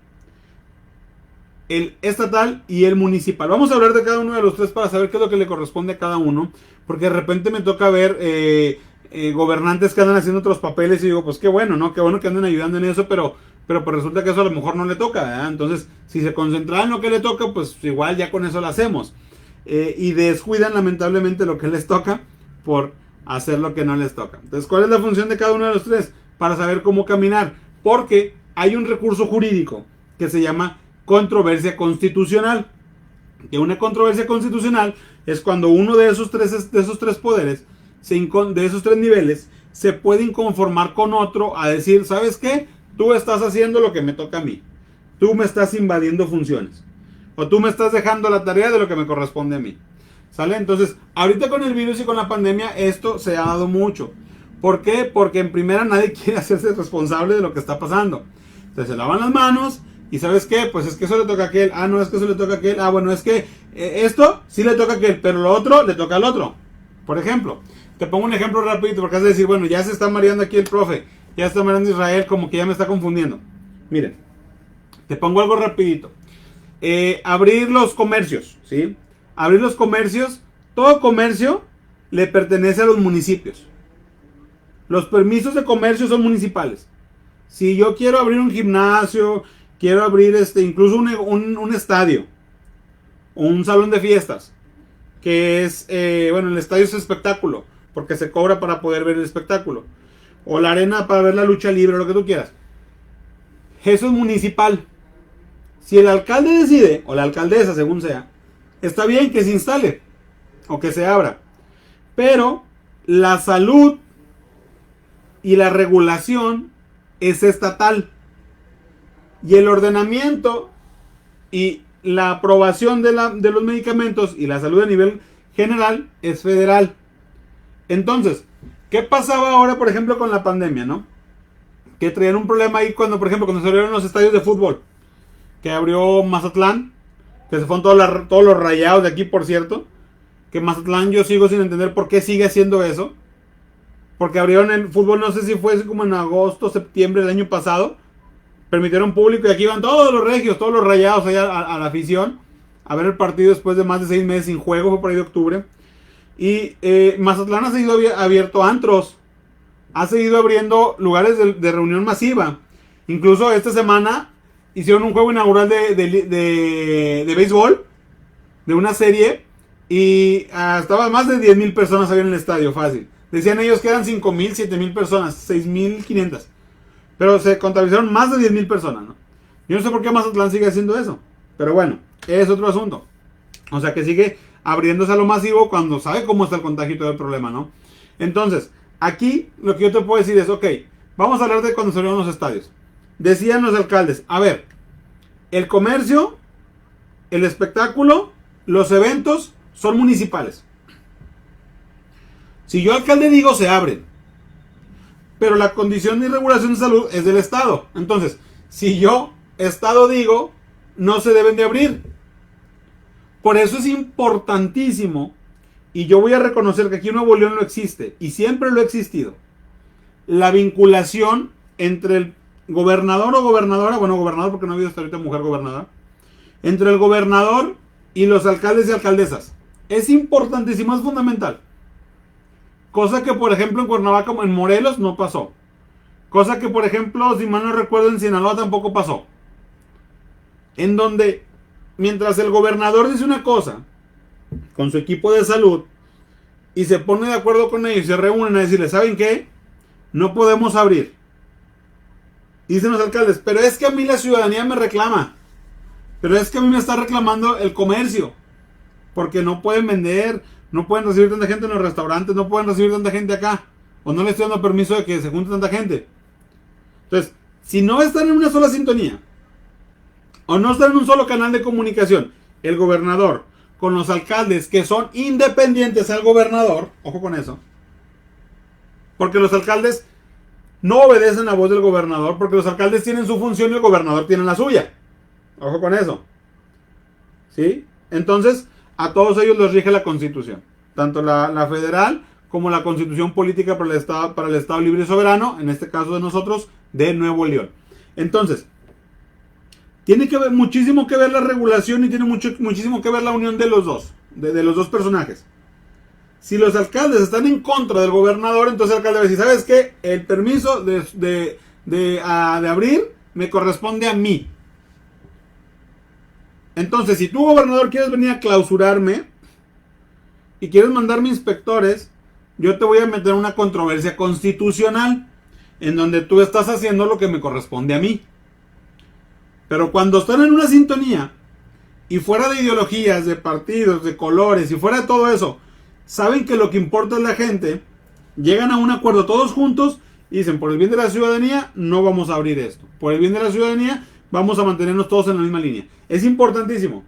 el estatal y el municipal. Vamos a hablar de cada uno de los tres para saber qué es lo que le corresponde a cada uno, porque de repente me toca ver gobernantes que andan haciendo otros papeles y digo, pues qué bueno, ¿no? Qué bueno que anden ayudando en eso, pero pues resulta que eso a lo mejor no le toca, ¿verdad? Entonces, si se concentra en lo que le toca, pues igual ya con eso lo hacemos. Y descuidan lamentablemente lo que les toca por hacer lo que no les toca. Entonces, ¿cuál es la función de cada uno de los tres? Para saber cómo caminar, porque hay un recurso jurídico que se llama controversia constitucional. Que una controversia constitucional es cuando uno de esos tres poderes, de esos tres niveles, se puede inconformar con otro a decir, ¿sabes qué? Tú estás haciendo lo que me toca a mí. Tú me estás invadiendo funciones. O tú me estás dejando la tarea de lo que me corresponde a mí. ¿Sale? Entonces, ahorita con el virus y con la pandemia, esto se ha dado mucho. ¿Por qué? Porque en primera nadie quiere hacerse responsable de lo que está pasando. Entonces se lavan las manos y ¿sabes qué? Pues es que eso le toca a aquel. Ah, no, es que eso le toca a aquel. Ah, bueno, es que esto sí le toca a aquel, pero lo otro le toca al otro. Por ejemplo, te pongo un ejemplo rapidito porque has de decir, bueno, ya se está mareando aquí el profe. Ya está mareando Israel, como que ya me está confundiendo. Miren, te pongo algo rapidito. Abrir los comercios, ¿sí? Abrir los comercios. Todo comercio le pertenece a los municipios. Los permisos de comercio son municipales. Si yo quiero abrir un gimnasio, quiero abrir incluso un estadio, o un salón de fiestas, que es, bueno, el estadio es espectáculo, porque se cobra para poder ver el espectáculo, o la arena para ver la lucha libre, lo que tú quieras. Eso es municipal. Si el alcalde decide, o la alcaldesa, según sea, está bien que se instale, o que se abra, pero la salud y la regulación es estatal. Y el ordenamiento y la aprobación de los medicamentos y la salud a nivel general es federal. Entonces, ¿qué pasaba ahora, por ejemplo, con la pandemia, no? Que traían un problema ahí cuando, por ejemplo, cuando se abrieron los estadios de fútbol. Que abrió Mazatlán, que se fueron todos los rayados de aquí, por cierto. Que Mazatlán yo sigo sin entender por qué sigue haciendo eso. Porque abrieron el fútbol, no sé si fue como en agosto, septiembre del año pasado. Permitieron público y aquí van todos los regios, todos los rayados allá a la afición. A ver el partido después de más de 6 meses sin juego, fue por ahí de octubre. Y Mazatlán ha seguido abierto antros. Ha seguido abriendo lugares de reunión masiva. Incluso esta semana hicieron un juego inaugural de béisbol. De una serie. Y estaba más de 10,000 personas ahí en el estadio, fácil. Decían ellos que eran 5,000, 7,000 personas, 6,500. Pero se contabilizaron más de 10,000 personas, ¿no? Yo no sé por qué Mazatlán sigue haciendo eso. Pero bueno, es otro asunto. O sea que sigue abriéndose a lo masivo cuando sabe cómo está el contagio y todo el problema, ¿no? Entonces, aquí lo que yo te puedo decir es, ok, vamos a hablar de cuando se abrieron los estadios. Decían los alcaldes, a ver, el comercio, el espectáculo, los eventos son municipales. Si yo alcalde digo, se abren. Pero la condición de regulación de salud es del Estado. Entonces, si yo, Estado, digo, no se deben de abrir. Por eso es importantísimo, y yo voy a reconocer que aquí en Nuevo León no existe, y siempre lo ha existido, la vinculación entre el gobernador o gobernadora, bueno, gobernador porque no ha habido hasta ahorita mujer gobernadora, entre el gobernador y los alcaldes y alcaldesas. Es importantísimo, es fundamental. Cosa que, por ejemplo, en Cuernavaca, en Morelos, no pasó. Cosa que, por ejemplo, si mal no recuerdo, en Sinaloa tampoco pasó. En donde, mientras el gobernador dice una cosa, con su equipo de salud, y se pone de acuerdo con ellos, y se reúnen a decirle, ¿saben qué? No podemos abrir. Dicen los alcaldes, pero es que a mí la ciudadanía me reclama. Pero es que a mí me está reclamando el comercio. Porque no pueden vender, no pueden recibir tanta gente en los restaurantes, no pueden recibir tanta gente acá. O no les estoy dando permiso de que se junte tanta gente. Entonces, si no están en una sola sintonía, o no están en un solo canal de comunicación, el gobernador con los alcaldes que son independientes al gobernador, ojo con eso, porque los alcaldes no obedecen la voz del gobernador, porque los alcaldes tienen su función y el gobernador tiene la suya. Ojo con eso. ¿Sí? Entonces, a todos ellos les rige la Constitución, tanto la federal como la Constitución política para el Estado libre y soberano, en este caso de nosotros, de Nuevo León. Entonces, Tiene que ver muchísimo que ver la regulación y tiene muchísimo que ver la unión de los dos, de los dos personajes. Si los alcaldes están en contra del gobernador, entonces el alcalde va a decir, ¿sabes qué? El permiso de abrir me corresponde a mí. Entonces, si tú, gobernador, quieres venir a clausurarme y quieres mandarme inspectores, yo te voy a meter una controversia constitucional en donde tú estás haciendo lo que me corresponde a mí. Pero cuando están en una sintonía y fuera de ideologías, de partidos, de colores y fuera de todo eso, saben que lo que importa es la gente, llegan a un acuerdo todos juntos y dicen, por el bien de la ciudadanía no vamos a abrir esto. Por el bien de la ciudadanía vamos a mantenernos todos en la misma línea. Es importantísimo.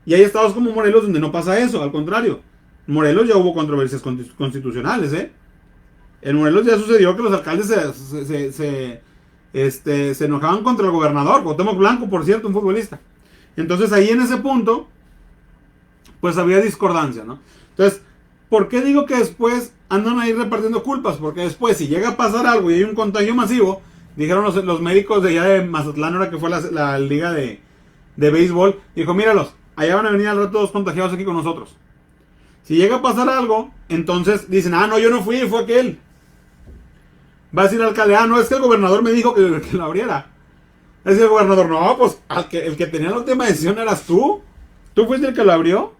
Y hay estados como Morelos donde no pasa eso, al contrario. En Morelos ya hubo controversias constitucionales, En Morelos ya sucedió que los alcaldes se enojaban contra el gobernador, Cuauhtémoc Blanco, por cierto, un futbolista. Entonces ahí en ese punto, pues había discordancia, ¿no? Entonces, ¿por qué digo que después andan ahí repartiendo culpas? Porque después, si llega a pasar algo y hay un contagio masivo, dijeron los médicos de allá de Mazatlán, ahora que fue la liga de béisbol, dijo, míralos, allá van a venir al rato todos contagiados aquí con nosotros. Si llega a pasar algo, entonces dicen, no, yo no fui, fue aquel. Va a decir el alcalde, no, es que el gobernador me dijo que lo abriera. Va a decir el gobernador, no, pues el que tenía la última decisión eras tú. ¿Tú fuiste el que lo abrió?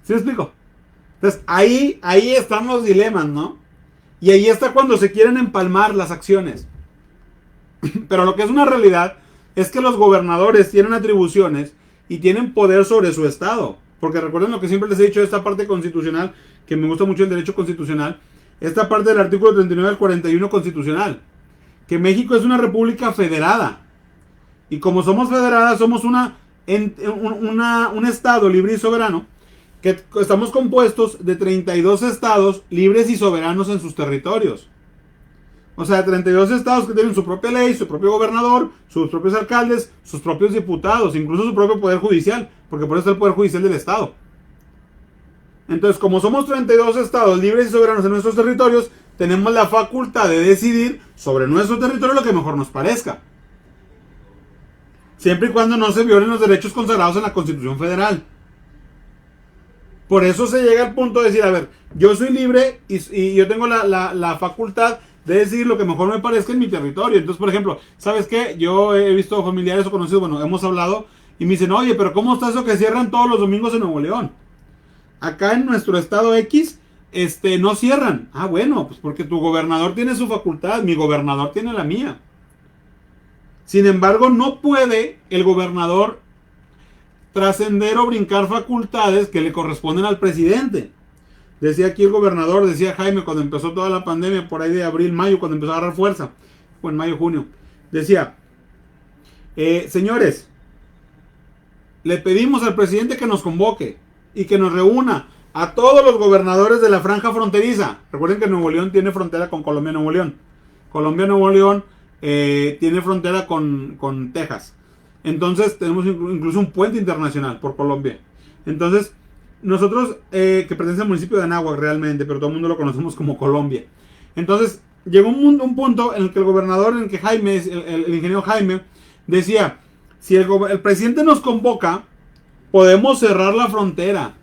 ¿Sí me explico? Entonces, ahí están los dilemas, ¿no? Y ahí está cuando se quieren empalmar las acciones. Pero lo que es una realidad es que los gobernadores tienen atribuciones y tienen poder sobre su estado. Porque recuerden lo que siempre les he dicho de esta parte constitucional, que me gusta mucho el derecho constitucional, esta parte del artículo 39 al 41 constitucional, que México es una república federada. Y como somos federadas, somos un estado libre y soberano, que estamos compuestos de 32 estados libres y soberanos en sus territorios. O sea, 32 estados que tienen su propia ley, su propio gobernador, sus propios alcaldes, sus propios diputados, incluso su propio poder judicial, porque por eso es el poder judicial del estado. Entonces, como somos 32 estados libres y soberanos en nuestros territorios, tenemos la facultad de decidir sobre nuestro territorio lo que mejor nos parezca. Siempre y cuando no se violen los derechos consagrados en la Constitución Federal. Por eso se llega al punto de decir, a ver, yo soy libre y yo tengo la facultad de decidir lo que mejor me parezca en mi territorio. Entonces, por ejemplo, ¿sabes qué? Yo he visto familiares o conocidos, bueno, hemos hablado y me dicen, oye, pero ¿cómo está eso que cierran todos los domingos en Nuevo León? Acá en nuestro estado X, no cierran. Bueno, pues porque tu gobernador tiene su facultad, mi gobernador tiene la mía. Sin embargo, no puede el gobernador trascender o brincar facultades que le corresponden al presidente. Decía aquí el gobernador, decía Jaime cuando empezó toda la pandemia, por ahí de abril, mayo, cuando empezó a agarrar fuerza, fue en mayo, junio, decía, señores, le pedimos al presidente que nos convoque y que nos reúna a todos los gobernadores de la franja fronteriza. Recuerden que Nuevo León tiene frontera con Colombia, Nuevo León. Colombia, Nuevo León tiene frontera con Texas. Entonces tenemos incluso un puente internacional por Colombia. Entonces, nosotros, que pertenece al municipio de Anáhuac realmente, pero todo el mundo lo conocemos como Colombia. Entonces, llegó un punto en el que el gobernador, en el que Jaime, el ingeniero Jaime, decía, si el presidente nos convoca, podemos cerrar la frontera.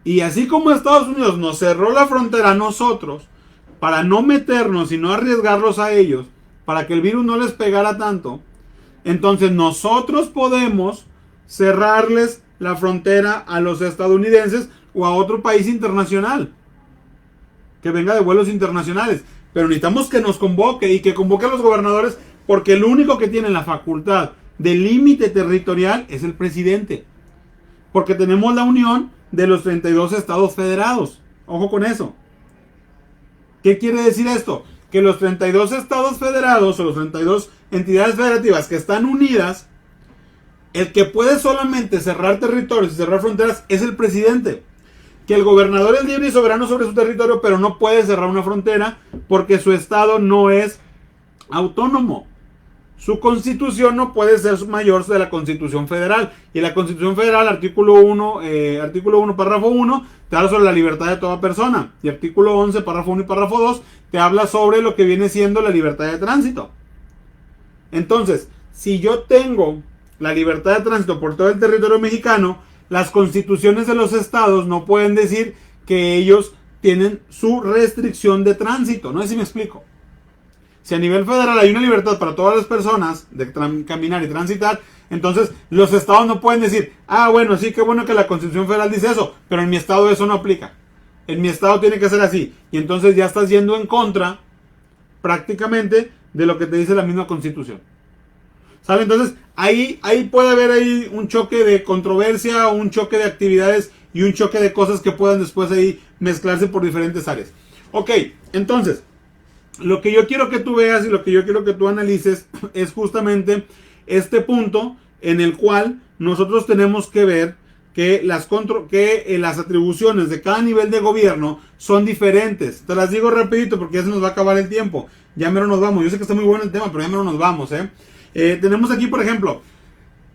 Y así como Estados Unidos nos cerró la frontera a nosotros, para no meternos y no arriesgarlos a ellos, para que el virus no les pegara tanto, entonces nosotros podemos cerrarles la frontera a los estadounidenses o a otro país internacional que venga de vuelos internacionales. Pero necesitamos que nos convoque y que convoque a los gobernadores, porque el único que tiene la facultad de límite territorial es el presidente. Porque tenemos la unión de los 32 estados federados. Ojo con eso. ¿Qué quiere decir esto? Que los 32 estados federados o los 32 entidades federativas que están unidas, el que puede solamente cerrar territorios y cerrar fronteras es el presidente. Que el gobernador es libre y soberano sobre su territorio, pero no puede cerrar una frontera porque su estado no es autónomo. Su constitución no puede ser mayor de la Constitución Federal. Y la Constitución Federal, artículo 1, párrafo 1, te habla sobre la libertad de toda persona. Y artículo 11, párrafo 1 y párrafo 2, te habla sobre lo que viene siendo la libertad de tránsito. Entonces, si yo tengo la libertad de tránsito por todo el territorio mexicano, las constituciones de los estados no pueden decir que ellos tienen su restricción de tránsito. No sé si me explico. Si a nivel federal hay una libertad para todas las personas de caminar y transitar, entonces los estados no pueden decir, ah, bueno, sí, qué bueno que la Constitución Federal dice eso, pero en mi estado eso no aplica. En mi estado tiene que ser así. Y entonces ya estás yendo en contra, prácticamente, de lo que te dice la misma Constitución. ¿Sabe? Entonces, ahí puede haber ahí un choque de controversia, un choque de actividades y un choque de cosas que puedan después ahí mezclarse por diferentes áreas. Ok, entonces, lo que yo quiero que tú veas y lo que yo quiero que tú analices es justamente este punto en el cual nosotros tenemos que ver que las atribuciones de cada nivel de gobierno son diferentes. Te las digo rapidito porque ya se nos va a acabar el tiempo. Ya mero nos vamos. Yo sé que está muy bueno el tema, pero ya mero nos vamos. Tenemos aquí, por ejemplo,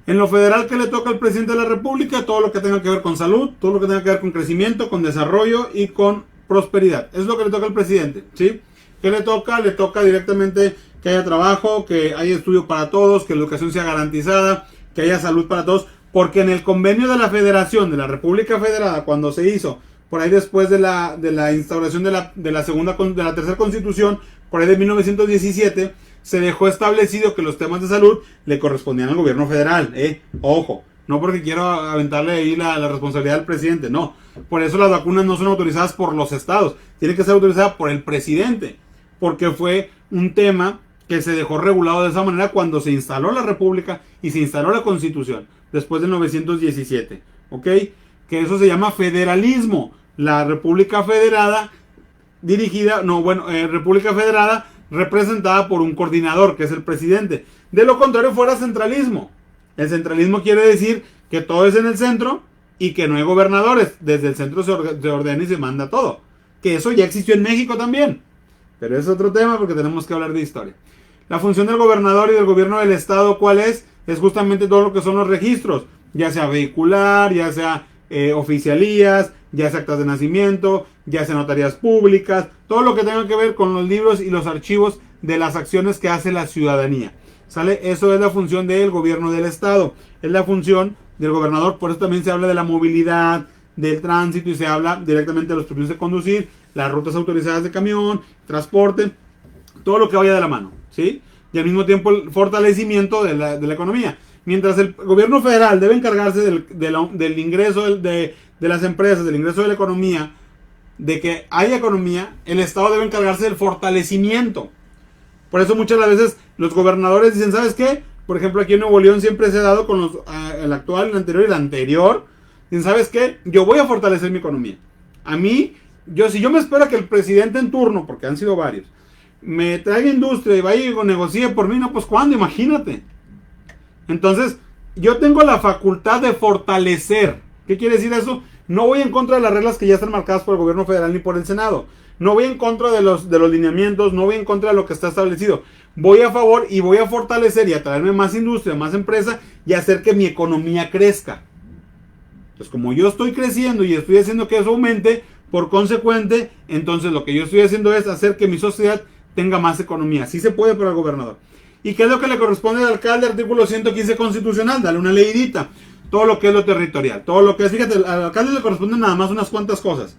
en lo federal que le toca al presidente de la República, todo lo que tenga que ver con salud, todo lo que tenga que ver con crecimiento, con desarrollo y con prosperidad. Es lo que le toca al presidente, ¿sí? ¿Qué le toca? Le toca directamente que haya trabajo, que haya estudio para todos, que la educación sea garantizada, que haya salud para todos, porque en el convenio de la Federación, de la República Federada, cuando se hizo, por ahí después de la instauración de la tercera constitución, por ahí de 1917, se dejó establecido que los temas de salud le correspondían al gobierno federal, ojo, no porque quiero aventarle ahí la responsabilidad al presidente, no, por eso las vacunas no son autorizadas por los estados, tienen que ser autorizadas por el presidente, porque fue un tema que se dejó regulado de esa manera cuando se instaló la República y se instaló la Constitución, después de 1917, ¿ok? Que eso se llama federalismo, la República Federada República Federada representada por un coordinador, que es el presidente. De lo contrario fuera centralismo. El centralismo quiere decir que todo es en el centro y que no hay gobernadores. Desde el centro se ordena y se manda todo. Que eso ya existió en México también. Pero es otro tema porque tenemos que hablar de historia. La función del gobernador y del gobierno del estado, ¿cuál es? Es justamente todo lo que son los registros. Ya sea vehicular, ya sea oficialías, ya sea actas de nacimiento, ya sea notarías públicas, todo lo que tenga que ver con los libros y los archivos de las acciones que hace la ciudadanía. ¿Sale? Eso es la función del gobierno del estado, es la función del gobernador, por eso también se habla de la movilidad, del tránsito y se habla directamente de los permisos de conducir, las rutas autorizadas de camión, transporte, todo lo que vaya de la mano, ¿sí? Y al mismo tiempo el fortalecimiento de la economía. Mientras el gobierno federal debe encargarse del ingreso de las empresas, del ingreso de la economía, de que haya economía, el estado debe encargarse del fortalecimiento. Por eso muchas veces los gobernadores dicen, ¿sabes qué? Por ejemplo, aquí en Nuevo León siempre se ha dado con el actual, el anterior y el anterior. Dicen, ¿sabes qué? Yo voy a fortalecer mi economía. A mí, si yo me espero que el presidente en turno, porque han sido varios, me traiga industria y vaya y negocie por mí, no, pues ¿cuándo? Imagínate. Entonces, yo tengo la facultad de fortalecer. ¿Qué quiere decir eso? No voy en contra de las reglas que ya están marcadas por el gobierno federal ni por el Senado. No voy en contra de los lineamientos, no voy en contra de lo que está establecido. Voy a favor y voy a fortalecer y a traerme más industria, más empresa y hacer que mi economía crezca. Entonces, como yo estoy creciendo y estoy haciendo que eso aumente, por consecuente, entonces lo que yo estoy haciendo es hacer que mi sociedad tenga más economía. Sí se puede para el gobernador. ¿Y qué es lo que le corresponde al alcalde? Artículo 115 constitucional, dale una leidita. Todo lo que es lo territorial, todo lo que es, fíjate, al alcalde le corresponden nada más unas cuantas cosas.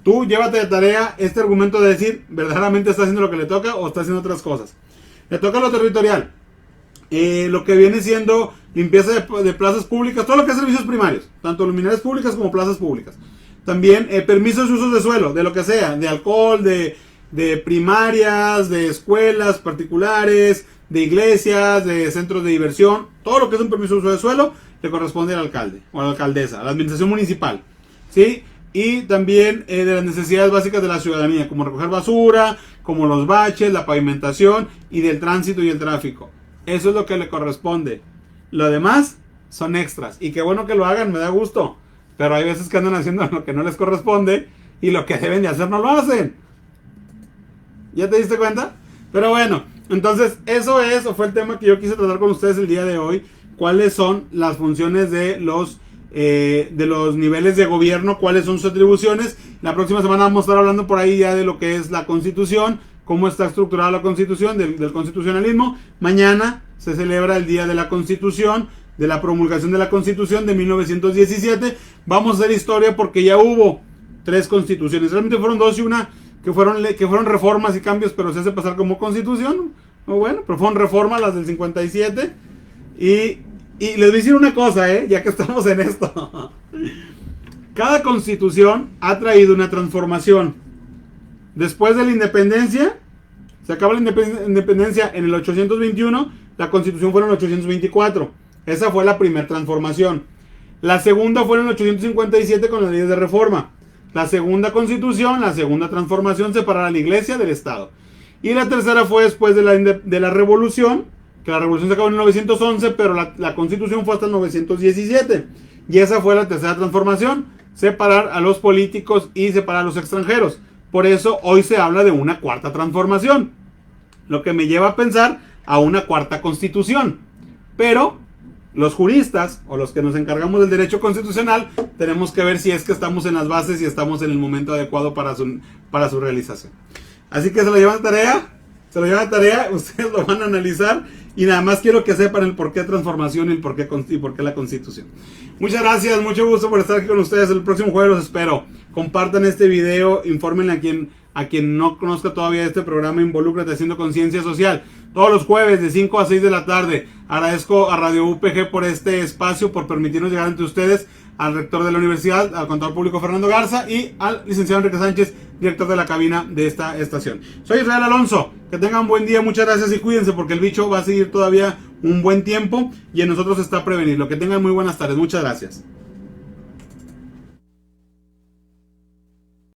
Tú llévate de tarea este argumento de decir, verdaderamente está haciendo lo que le toca o está haciendo otras cosas. Le toca lo territorial, lo que viene siendo limpieza de plazas públicas, todo lo que es servicios primarios, tanto luminarias públicas como plazas públicas. También permisos de usos de suelo, de lo que sea, de alcohol, de primarias, de escuelas particulares, de iglesias, de centros de diversión, todo lo que es un permiso de uso de suelo le corresponde al alcalde o a la alcaldesa, a la administración municipal, ¿sí? Y también de las necesidades básicas de la ciudadanía, como recoger basura, como los baches, la pavimentación y del tránsito y el tráfico. Eso es lo que le corresponde. Lo demás son extras. Y qué bueno que lo hagan, me da gusto. Pero hay veces que andan haciendo lo que no les corresponde y lo que deben de hacer no lo hacen. ¿Ya te diste cuenta? Pero bueno, entonces eso fue el tema que yo quise tratar con ustedes el día de hoy. ¿Cuáles son las funciones de los niveles de gobierno? ¿Cuáles son sus atribuciones? La próxima semana vamos a estar hablando por ahí ya de lo que es la Constitución, cómo está estructurada la Constitución, del constitucionalismo. Mañana se celebra el Día de la Constitución, de la promulgación de la Constitución de 1917. Vamos a hacer historia porque ya hubo 3 constituciones. Realmente fueron 2 y una que fueron reformas y cambios, pero se hace pasar como constitución. Bueno, pero fueron reformas las del 57. Y les voy a decir una cosa, ya que estamos en esto. Cada constitución ha traído una transformación. Después de la independencia, se acaba la independencia en el 821, la constitución fue en el 824. Esa fue la primera transformación. La segunda fue en el 857 con las leyes de reforma. La segunda constitución, la segunda transformación, separar a la iglesia del Estado. Y la tercera fue después de la revolución, que la revolución se acabó en 1911, pero la constitución fue hasta 1917. Y esa fue la tercera transformación, separar a los políticos y separar a los extranjeros. Por eso hoy se habla de una cuarta transformación, lo que me lleva a pensar a una cuarta constitución. Pero los juristas, o los que nos encargamos del derecho constitucional, tenemos que ver si es que estamos en las bases y estamos en el momento adecuado para su realización. Así que se lo llevan de tarea, ustedes lo van a analizar, y nada más quiero que sepan el por qué transformación y por qué la Constitución. Muchas gracias, mucho gusto por estar aquí con ustedes. El próximo jueves los espero. Compartan este video, infórmenle a quien no conozca todavía este programa, Involúcrate Haciendo Conciencia Social. Todos los jueves de 5 a 6 de la tarde. Agradezco a Radio UPG por este espacio, por permitirnos llegar ante ustedes, al rector de la universidad, al contador público Fernando Garza y al licenciado Enrique Sánchez, director de la cabina de esta estación. Soy Israel Alonso, que tengan buen día, muchas gracias y cuídense porque el bicho va a seguir todavía un buen tiempo y en nosotros está prevenirlo. Que tengan muy buenas tardes, muchas gracias.